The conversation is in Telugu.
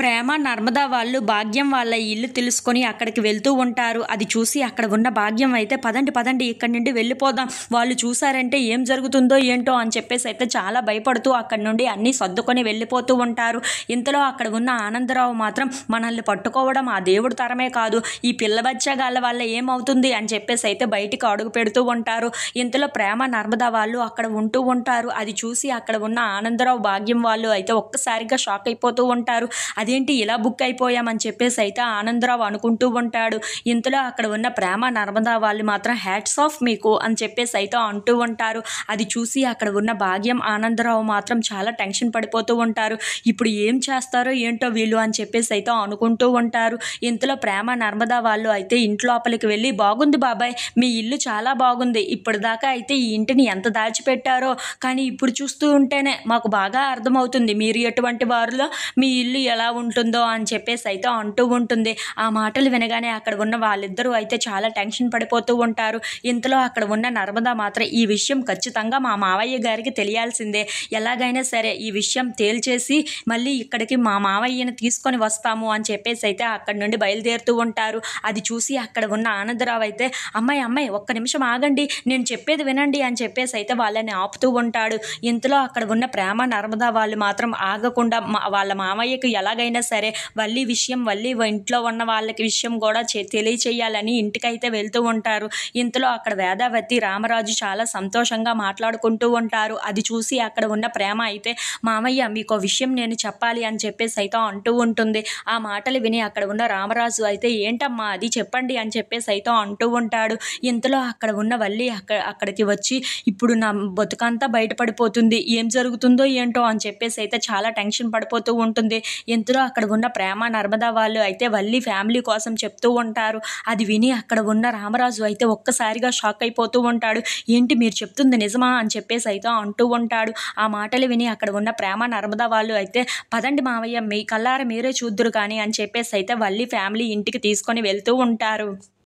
ప్రేమ, నర్మదా వాళ్ళు భాగ్యం వాళ్ళ ఇల్లు తెలుసుకొని అక్కడికి వెళ్తూ ఉంటారు. అది చూసి అక్కడ ఉన్న భాగ్యం అయితే పదండి పదండి ఇక్కడి నుండి వెళ్ళిపోదాం, వాళ్ళు చూసారంటే ఏం జరుగుతుందో ఏంటో అని చెప్పేసి అయితే చాలా భయపడుతూ అక్కడి నుండి అన్నీ సర్దుకొని వెళ్ళిపోతూ ఉంటారు. ఇంతలో అక్కడ ఉన్న ఆనందరావు మాత్రం మనల్ని పట్టుకోవడం ఆ దేవుడు తరమే కాదు, ఈ పిల్ల బచ్చగాళ్ళ వల్ల ఏమవుతుంది అని చెప్పేసి అయితే బయటికి అడుగు పెడుతూ ఉంటారు. ఇంతలో ప్రేమ, నర్మదా వాళ్ళు అక్కడ ఉంటూ ఉంటారు. అది చూసి అక్కడ ఉన్న ఆనందరావు, భాగ్యం వాళ్ళు అయితే ఒక్కసారిగా షాక్ అయిపోతూ ఉంటారు. అదేంటి ఇలా బుక్ అయిపోయామని చెప్పేసి అయితే ఆనందరావు అనుకుంటూ ఉంటాడు. ఇంతలో అక్కడ ఉన్న ప్రేమ, నర్మదా వాళ్ళు మాత్రం హ్యాట్స్ ఆఫ్ మీకు అని చెప్పేసి అయితే అంటూ ఉంటారు. అది చూసి అక్కడ ఉన్న భాగ్యం, ఆనందరావు మాత్రం చాలా టెన్షన్ పడిపోతూ ఉంటారు. ఇప్పుడు ఏం చేస్తారో ఏంటో వీళ్ళు అని చెప్పేసి అయితే అనుకుంటూ ఉంటారు. ఇంతలో ప్రేమ, నర్మదా వాళ్ళు అయితే ఇంట్లోపలికి వెళ్ళి, బాగుంది బాబాయ్, మీ ఇల్లు చాలా బాగుంది, ఇప్పటిదాకా అయితే ఈ ఇంటిని ఎంత దాచిపెట్టారో, కానీ ఇప్పుడు చూస్తూ ఉంటేనే మాకు బాగా అర్థమవుతుంది మీరు ఎటువంటి వారిలో, మీ ఇల్లు ఎలా ఉంటుందో అని చెప్పేసి అయితే అంటూ ఉంటుంది. ఆ మాటలు వినగానే అక్కడ ఉన్న వాళ్ళిద్దరూ అయితే చాలా టెన్షన్ పడిపోతూ ఉంటారు. ఇంతలో అక్కడ ఉన్న నర్మదా మాత్రం ఈ విషయం ఖచ్చితంగా మా మావయ్య గారికి తెలియాల్సిందే, ఎలాగైనా సరే ఈ విషయం తేల్చేసి మళ్ళీ ఇక్కడికి మా మావయ్యని తీసుకొని వస్తాము అని చెప్పేసి అయితే అక్కడి నుండి బయలుదేరుతూ ఉంటారు. అది చూసి అక్కడ ఉన్న ఆనందరావు అయితే, అమ్మాయి అమ్మాయి ఒక్క నిమిషం ఆగండి, నేను చెప్పేది వినండి అని చెప్పేసి అయితే వాళ్ళని ఆపుతూ ఉంటాడు. ఇంతలో అక్కడ ఉన్న ప్రేమ, నర్మదా వాళ్ళు మాత్రం ఆగకుండా వాళ్ళ మామయ్యకు ఎలాగైనా సరే వల్లి విషయం, వల్లి ఇంట్లో ఉన్న వాళ్ళకి విషయం కూడా తెలియచేయాలని ఇంటికైతే వెళ్తూ ఉంటారు. ఇంతలో అక్కడ వేదావతి, రామరాజు చాలా సంతోషంగా మాట్లాడుకుంటూ ఉంటారు. అది చూసి అక్కడ ఉన్న ప్రేమ అయితే, మామయ్య మీకు విషయం నేను చెప్పాలి అని చెప్పేసి అయితే అంటూ ఉంటుంది. ఆ మాటలు విని అక్కడ ఉన్న రామరాజు అయితే, ఏంటమ్మా అది చెప్పండి అని చెప్పేసి అయితే అంటూ ఉంటాడు. ఇంతలో అక్కడ ఉన్న వల్లి అక్కడికి వచ్చి, ఇప్పుడు నా బతుకంతా బయటపడిపోతుంది, ఏం జరుగుతుందో ఏంటో అని చెప్పేసి అయితే చాలా టెన్షన్ పడిపోతూ ఉంటుంది. ఇంతలో అక్కడ ఉన్న ప్రేమ, నర్మదా వాళ్ళు అయితే వల్లి ఫ్యామిలీ కోసం చెప్తూ ఉంటారు. అది విని అక్కడ ఉన్న రామరాజు అయితే ఒక్కసారిగా షాక్ అయిపోతూ ఉంటాడు. ఏంటి మీరు చెప్తుంది నిజమా అని చెప్పేసి అయితే అంటూ ఉంటాడు. ఆ మాటలు విని అక్కడ ఉన్న ప్రేమ, నర్మదా వాళ్ళు అయితే, పదండి మావయ్య మీ కల్లారా మీరే చూద్దురు కానీ అని చెప్పేసి అయితే వల్లి ఫ్యామిలీ ఇంటికి తీసుకొని వెళ్తూ ఉంటారు.